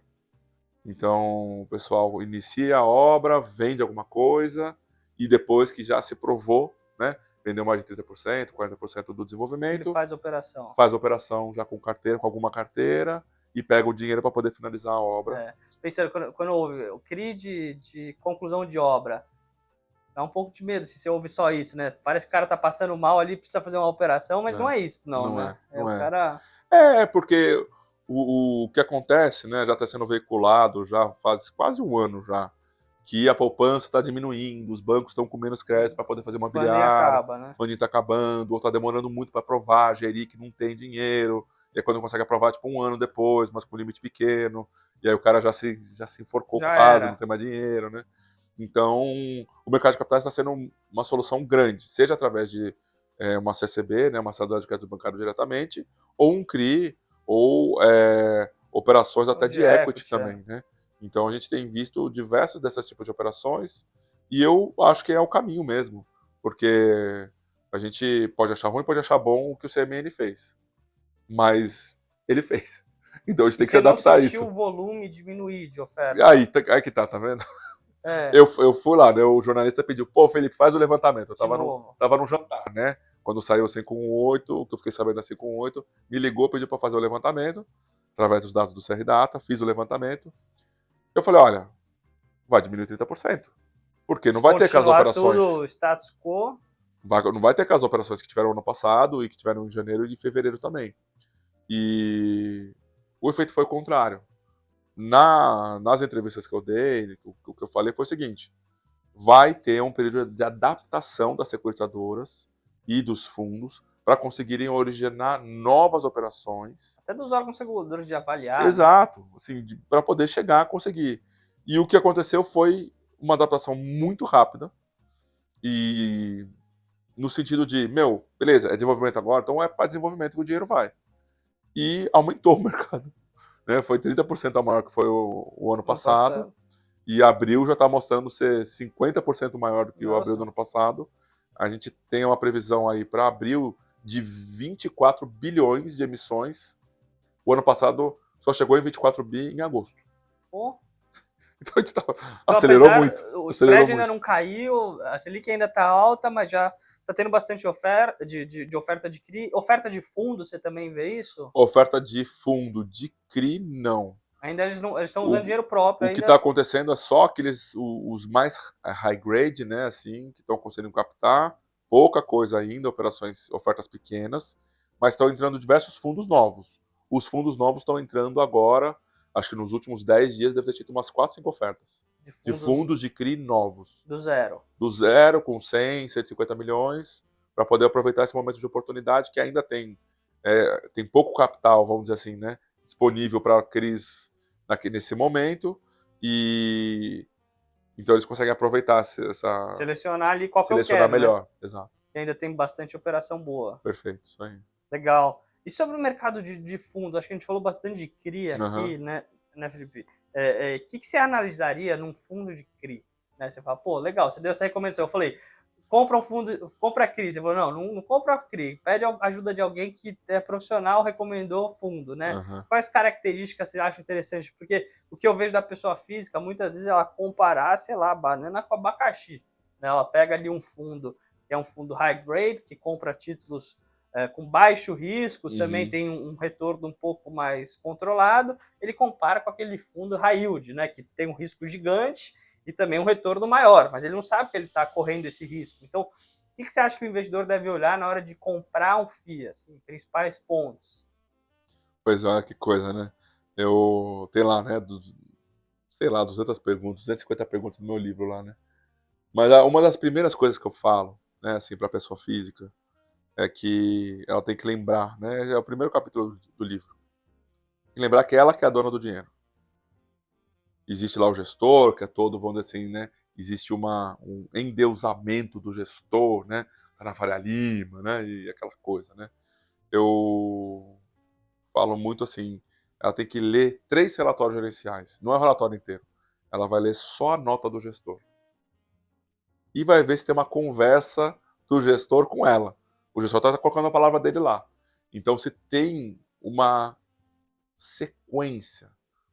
Então, o pessoal inicia a obra, vende alguma coisa, e depois que já se provou, né? Vendeu mais de 30%, 40% do desenvolvimento. Ele faz operação. Faz operação já com carteira, com alguma carteira, e pega o dinheiro para poder finalizar a obra. Pensando, quando houve o CRI de conclusão de obra, dá um pouco de medo se você ouve só isso, né? Parece que o cara tá passando mal ali, precisa fazer uma operação, mas não é isso, né? Cara... porque o que acontece, né, já está sendo veiculado já faz quase um ano já, que a poupança está diminuindo, os bancos estão com menos crédito para poder fazer imobiliário, o funding está acabando, ou está demorando muito para aprovar, gerir que não tem dinheiro, e aí quando consegue aprovar, tipo, um ano depois, mas com limite pequeno, e aí o cara já se enforcou quase, não tem mais dinheiro, né? Então, o mercado de capitais está sendo uma solução grande, seja através de uma CCB, né, uma sociedade de crédito bancário diretamente, ou um CRI, ou operações até de equity também, né? Então a gente tem visto diversos desses tipos de operações e eu acho que é o caminho mesmo, porque a gente pode achar ruim, pode achar bom o que o CMN fez, mas ele fez. Então a gente tem que se adaptar a isso. Você não sentiu o volume diminuir de oferta? Aí que tá vendo? Eu fui lá, né, o jornalista pediu, pô, Felipe, faz o levantamento. Eu tava no jantar, né? Quando saiu o 518, que eu fiquei sabendo da 518, me ligou, pediu para fazer o levantamento, através dos dados do CRData, fiz o levantamento. Eu falei, olha, vai diminuir 30%. Porque não vai ter aquelas operações. Tudo status quo. Não vai ter aquelas operações que tiveram ano passado e que tiveram em janeiro e em fevereiro também. E o efeito foi o contrário. Nas entrevistas que eu dei, o que eu falei foi o seguinte: vai ter um período de adaptação das securitizadoras e dos fundos para conseguirem originar novas operações. Até dos órgãos reguladores de avaliar. Exato, né? Assim, para poder chegar a conseguir. E o que aconteceu foi uma adaptação muito rápida e no sentido de, beleza, é desenvolvimento agora, então é para desenvolvimento que o dinheiro vai. E aumentou o mercado. Né? Foi 30% a maior que foi o ano passado. E abril já está mostrando ser 50% maior do que o abril do ano passado. A gente tem uma previsão aí para abril de 24 bilhões de emissões. O ano passado só chegou em 24 bi em agosto. Oh. Então a gente acelerou muito. O spread ainda não caiu, a Selic ainda está alta, mas já está tendo bastante oferta de oferta de CRI. Oferta de fundo, você também vê isso? Oferta de fundo de CRI, não. Ainda eles estão usando dinheiro próprio. O que está acontecendo é só os mais high grade, né, assim, que estão conseguindo captar, pouca coisa ainda, ofertas pequenas, mas estão entrando diversos fundos novos. Os fundos novos estão entrando agora, acho que nos últimos 10 dias deve ter tido umas 4, 5 ofertas. De fundos de CRI novos. Do zero. Do zero, com 100, 150 milhões, para poder aproveitar esse momento de oportunidade que ainda tem pouco capital, vamos dizer assim, né, disponível para CRIs nesse momento, e então eles conseguem aproveitar essa... Selecionar ali qual que eu quero, selecionar melhor, né? Exato. E ainda tem bastante operação boa. Perfeito, isso aí. Legal. E sobre o mercado de fundo, acho que a gente falou bastante de CRI aqui, né, Felipe? O que você analisaria num fundo de CRI? Né? Você fala, pô, legal, você deu essa recomendação. Eu falei, compra um fundo, compra CRI. Você falou, não compra CRI, pede ajuda de alguém que é profissional, recomendou o fundo, né? Quais características você acha interessante? Porque o que eu vejo da pessoa física, muitas vezes ela comparar, sei lá, banana com abacaxi. Né? Ela pega ali um fundo, que é um fundo high grade, que compra títulos com baixo risco, também tem um retorno um pouco mais controlado, ele compara com aquele fundo high yield, né, que tem um risco gigante e também um retorno maior, mas ele não sabe que ele está correndo esse risco. Então, o que você acha que o investidor deve olhar na hora de comprar um FII, assim, principais pontos? Pois é, que coisa, né? Eu tenho lá, né, 200 perguntas, 250 perguntas no meu livro lá, né? Mas uma das primeiras coisas que eu falo, né, assim, para a pessoa física, é que ela tem que lembrar, né? É o primeiro capítulo do livro. Tem que lembrar que ela que é a dona do dinheiro. Existe lá o gestor, que é todo, vamos dizer assim, né? Existe um endeusamento do gestor, né? Tá na Faria Lima, né? E aquela coisa, né? Eu falo muito assim, ela tem que ler 3 relatórios gerenciais, não é o relatório inteiro. Ela vai ler só a nota do gestor. E vai ver se tem uma conversa do gestor com ela. O gestor está colocando a palavra dele lá. Então, se tem uma sequência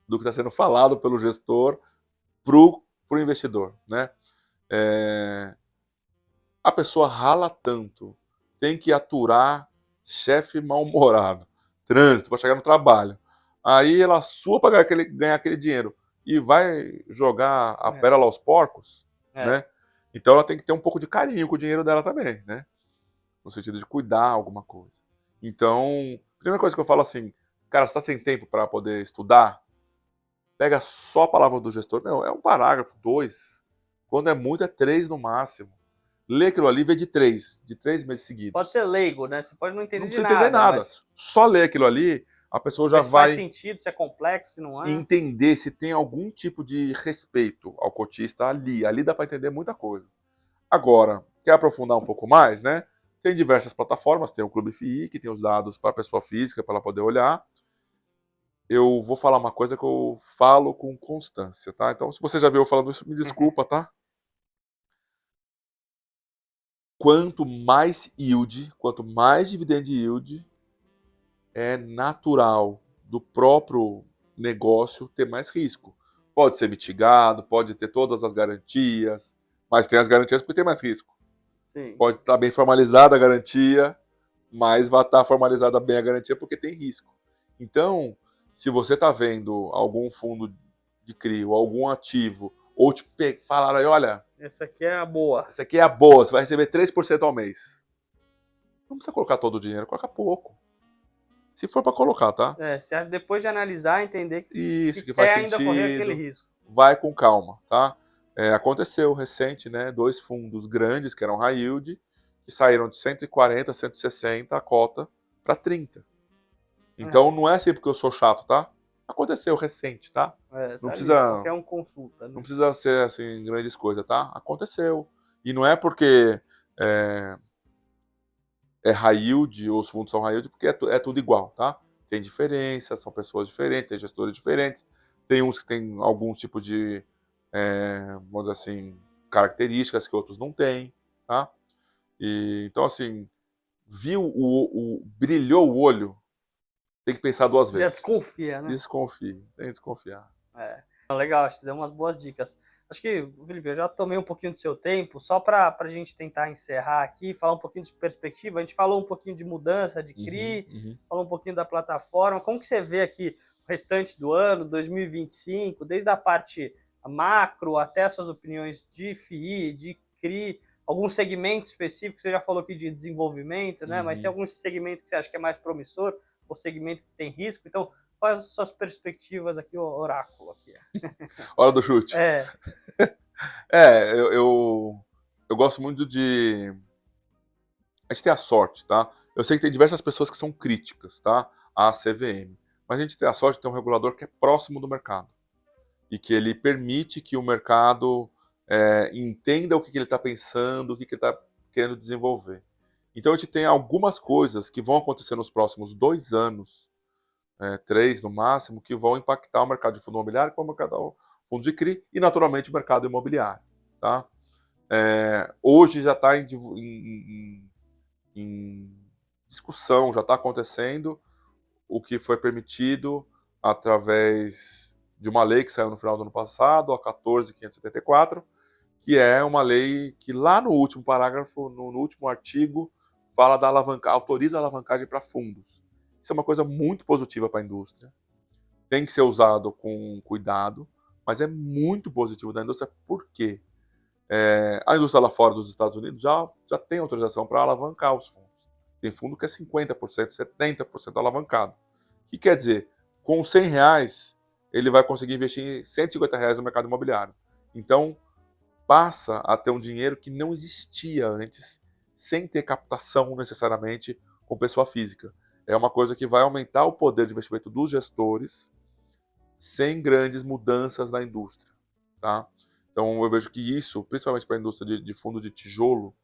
do que está sendo falado pelo gestor pro investidor, né? A pessoa rala tanto, tem que aturar chefe mal-humorado, trânsito para chegar no trabalho. Aí ela sua para ganhar aquele dinheiro e vai jogar a pérola aos porcos, né? Então ela tem que ter um pouco de carinho com o dinheiro dela também, né? No sentido de cuidar alguma coisa. Então, primeira coisa que eu falo assim, cara, você está sem tempo para poder estudar? Pega só a palavra do gestor. Não, é um parágrafo, 2. Quando é muito, é 3 no máximo. Lê aquilo ali e vê de 3 meses seguidos. Pode ser leigo, né? Você pode não entender de nada. Não precisa entender nada. Mas... Só ler aquilo ali, a pessoa já vai... faz sentido, se é complexo, se não é. Entender se tem algum tipo de respeito ao cotista ali. Ali dá para entender muita coisa. Agora, quer aprofundar um pouco mais, né? Tem diversas plataformas, tem o Clube FI, que tem os dados para a pessoa física, para ela poder olhar. Eu vou falar uma coisa que eu falo com constância, tá? Então, se você já viu eu falando isso, me desculpa, tá? Quanto mais yield, quanto mais dividend yield, é natural do próprio negócio ter mais risco. Pode ser mitigado, pode ter todas as garantias, mas tem as garantias porque tem mais risco. Sim. Pode estar bem formalizada a garantia, mas vai estar formalizada bem a garantia porque tem risco. Então, se você está vendo algum fundo de CRI ou algum ativo, ou te falaram aí, olha, essa aqui é a boa. Essa aqui é a boa, você vai receber 3% ao mês. Não precisa colocar todo o dinheiro, coloca pouco. Se for para colocar, tá? Se depois de analisar, entender que faz ainda correr aquele sentido, risco. vai com calma, tá? Aconteceu recente, né? 2 fundos grandes, que eram high yield, que saíram de 140, 160 a cota para 30. Então não é assim porque eu sou chato, tá? Aconteceu recente, tá? Não precisa, ali, qualquer um consulta. Né? Não precisa ser assim grandes coisas, tá? Aconteceu. E não é porque é high yield ou os fundos são high yield porque é tudo igual, tá? Tem diferença, são pessoas diferentes, tem gestores diferentes, tem uns que têm alguns tipos de, vamos dizer assim, características que outros não têm, tá? Então, assim, brilhou o olho, tem que pensar 2 vezes. Já desconfia, né? Desconfie, tem que desconfiar. Legal, acho que deu umas boas dicas. Acho que, Felipe, eu já tomei um pouquinho do seu tempo, só para a gente tentar encerrar aqui, falar um pouquinho de perspectiva. A gente falou um pouquinho de mudança, de CRI, falou um pouquinho da plataforma. Como que você vê aqui o restante do ano, 2025, desde a parte macro até as suas opiniões de FII, de CRI, algum segmento específico, você já falou aqui de desenvolvimento, né? Mas tem algum segmento que você acha que é mais promissor, ou segmento que tem risco? Então, quais as suas perspectivas aqui, o oráculo aqui? Hora do chute. Eu gosto muito de... A gente tem a sorte, tá? Eu sei que tem diversas pessoas que são críticas, tá? À CVM. Mas a gente tem a sorte de ter um regulador que é próximo do mercado. E que ele permite que o mercado entenda o que ele está pensando, o que ele está querendo desenvolver. Então a gente tem algumas coisas que vão acontecer nos próximos 2 anos, 3 no máximo, que vão impactar o mercado de fundo imobiliário, que vão impactar o fundo de CRI e, naturalmente, o mercado imobiliário. Tá? Hoje já está em discussão, já está acontecendo o que foi permitido através de uma lei que saiu no final do ano passado, a 14.574, que é uma lei que lá no último parágrafo, no último artigo, fala da autoriza a alavancagem para fundos. Isso é uma coisa muito positiva para a indústria. Tem que ser usado com cuidado, mas é muito positivo da indústria. Por quê? A indústria lá fora dos Estados Unidos já tem autorização para alavancar os fundos. Tem fundo que é 50%, 70% alavancado. O que quer dizer? Com R$100, ele vai conseguir investir R$150 no mercado imobiliário. Então, passa a ter um dinheiro que não existia antes, sem ter captação necessariamente com pessoa física. É uma coisa que vai aumentar o poder de investimento dos gestores sem grandes mudanças na indústria. Tá? Então eu vejo que isso, principalmente para a indústria de fundo de tijolo,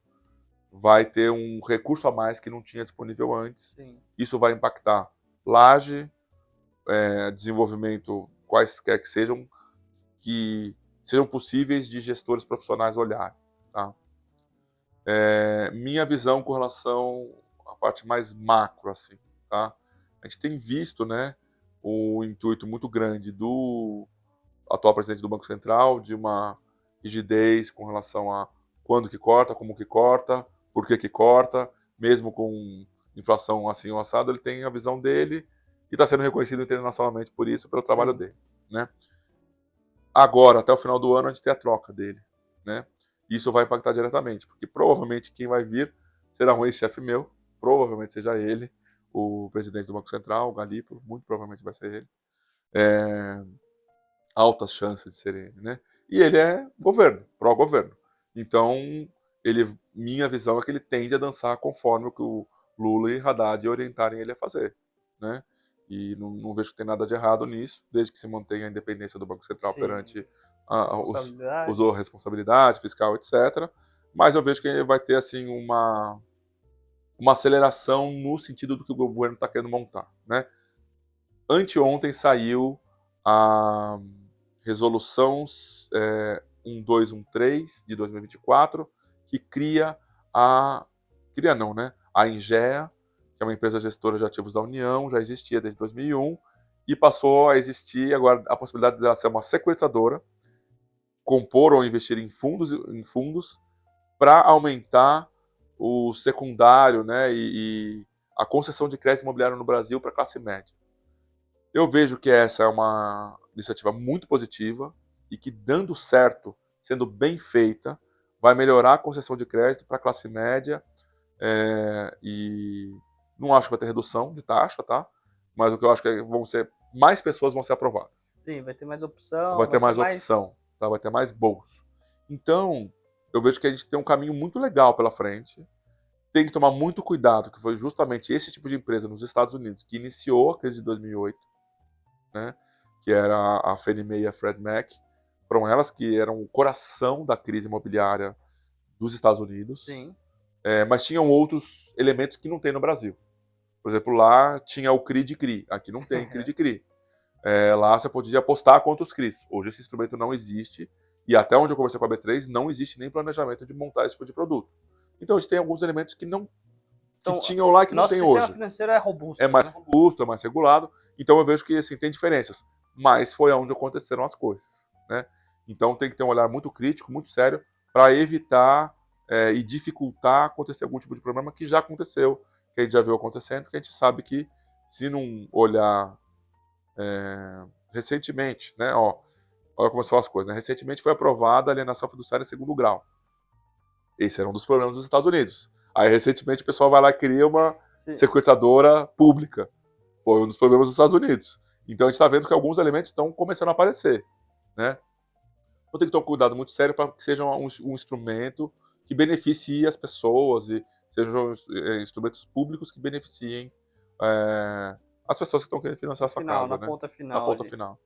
vai ter um recurso a mais que não tinha disponível antes. Sim. Isso vai impactar laje, desenvolvimento, quaisquer que sejam possíveis de gestores profissionais olharem. Tá? Minha visão com relação à parte mais macro, assim, tá? A gente tem visto, né, o intuito muito grande do atual presidente do Banco Central de uma rigidez com relação a quando que corta, como que corta, por que corta, mesmo com inflação assim ou assado, ele tem a visão dele e está sendo reconhecido internacionalmente por isso, pelo trabalho dele, né? Agora, até o final do ano, a gente tem a troca dele, né? Isso vai impactar diretamente, porque provavelmente quem vai vir será um ex-chefe meu, provavelmente seja ele, o presidente do Banco Central, o Galípolo, muito provavelmente vai ser ele. Altas chances de ser ele, né? E ele é governo, pró-governo. Então, minha visão é que ele tende a dançar conforme o que o Lula e Haddad orientarem ele a fazer, né? E não vejo que tem nada de errado nisso, desde que se mantenha a independência do Banco Central perante a responsabilidade fiscal, etc. Mas eu vejo que ele vai ter assim uma aceleração no sentido do que o governo está querendo montar, né? Anteontem saiu a resolução 1213 de 2024, que cria a Engea, que é uma empresa gestora de ativos da União, já existia desde 2001, e passou a existir agora a possibilidade dela ser uma securitizadora, compor ou investir em fundos para aumentar o secundário, né, e a concessão de crédito imobiliário no Brasil para a classe média. Eu vejo que essa é uma iniciativa muito positiva e que, dando certo, sendo bem feita, vai melhorar a concessão de crédito para a classe média, e não acho que vai ter redução de taxa, tá? Mas o que eu acho que mais pessoas vão ser aprovadas. Sim, vai ter mais opção. Vai ter mais opção, tá? Vai ter mais bolso. Então, eu vejo que a gente tem um caminho muito legal pela frente. Tem que tomar muito cuidado, que foi justamente esse tipo de empresa nos Estados Unidos que iniciou a crise de 2008, né? Que era a Fannie Mae e a Freddie Mac. Foram elas que eram o coração da crise imobiliária dos Estados Unidos. Sim. Mas tinham outros elementos que não tem no Brasil. Por exemplo, lá tinha o CRI de CRI. Aqui não tem CRI de CRI. Lá você podia apostar contra os CRIs. Hoje esse instrumento não existe. E até onde eu conversei com a B3, não existe nem planejamento de montar esse tipo de produto. Então a gente tem alguns elementos que não tinham lá e que não tem hoje. Nosso sistema financeiro é robusto. É mais robusto, é mais regulado. Então eu vejo que assim, tem diferenças. Mas foi onde aconteceram as coisas, né? Então tem que ter um olhar muito crítico, muito sério, para evitar e dificultar acontecer algum tipo de problema que já aconteceu, que a gente já viu acontecendo, que a gente sabe que se não olhar recentemente, né? Olha como são as coisas, né? Recentemente foi aprovada a alienação fiduciária em segundo grau. Esse era um dos problemas dos Estados Unidos. Aí recentemente o pessoal vai lá e cria uma securitizadora pública. Foi um dos problemas dos Estados Unidos. Então a gente está vendo que alguns elementos estão começando a aparecer, né? Então tem que ter um cuidado muito sério para que seja um instrumento que beneficie as pessoas e sejam instrumentos públicos que beneficiem as pessoas que estão querendo financiar a sua casa, né? Ponta final. Na ponta final.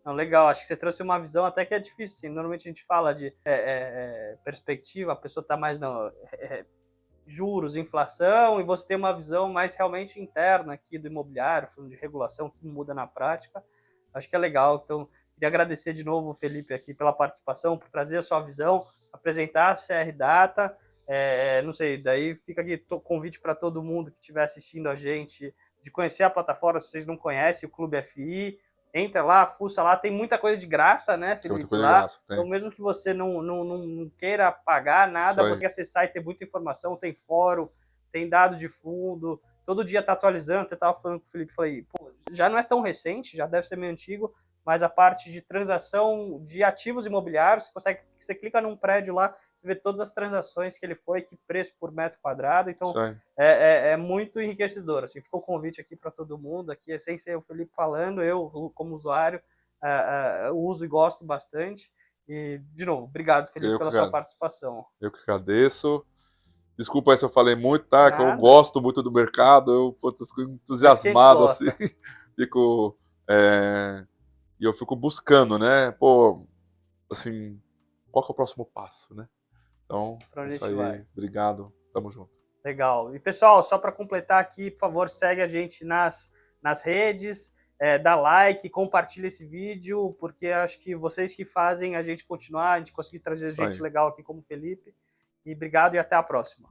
Não, legal, acho que você trouxe uma visão até que é difícil, assim. Normalmente a gente fala de perspectiva, a pessoa está mais no juros, inflação, e você tem uma visão mais realmente interna aqui do imobiliário, falando de regulação que muda na prática. Acho que é legal. Então, queria agradecer de novo, Felipe, aqui pela participação, por trazer a sua visão, apresentar a CR Data. Não sei, daí fica aqui o convite para todo mundo que estiver assistindo a gente de conhecer a plataforma, se vocês não conhecem, o Clube FI. Entra lá, fuça lá, tem muita coisa de graça, né, Felipe? Tem muita coisa de graça, tem. Então, mesmo que você não queira pagar nada, você acessar e ter muita informação, tem fórum, tem dados de fundo, todo dia tá atualizando. Até estava falando com o Felipe, falei, pô, já não é tão recente, já deve ser meio antigo, mas a parte de transação de ativos imobiliários, você clica num prédio lá, você vê todas as transações que ele foi, que preço por metro quadrado, então é muito enriquecedor. Assim, ficou o convite aqui para todo mundo, aqui sem ser o Felipe falando, eu como usuário uso e gosto bastante. E, de novo, obrigado, Felipe, pela sua participação. Eu que agradeço. Desculpa aí se eu falei muito, tá? Que eu gosto muito do mercado, eu fico entusiasmado, assim, fico... E eu fico buscando, né? Pô, assim, qual que é o próximo passo, né? Então, é isso aí. Obrigado. Tamo junto. Legal. E, pessoal, só para completar aqui, por favor, segue a gente nas redes, dá like, compartilha esse vídeo, porque acho que vocês que fazem a gente continuar, a gente conseguir trazer gente legal aqui como o Felipe. E obrigado e até a próxima.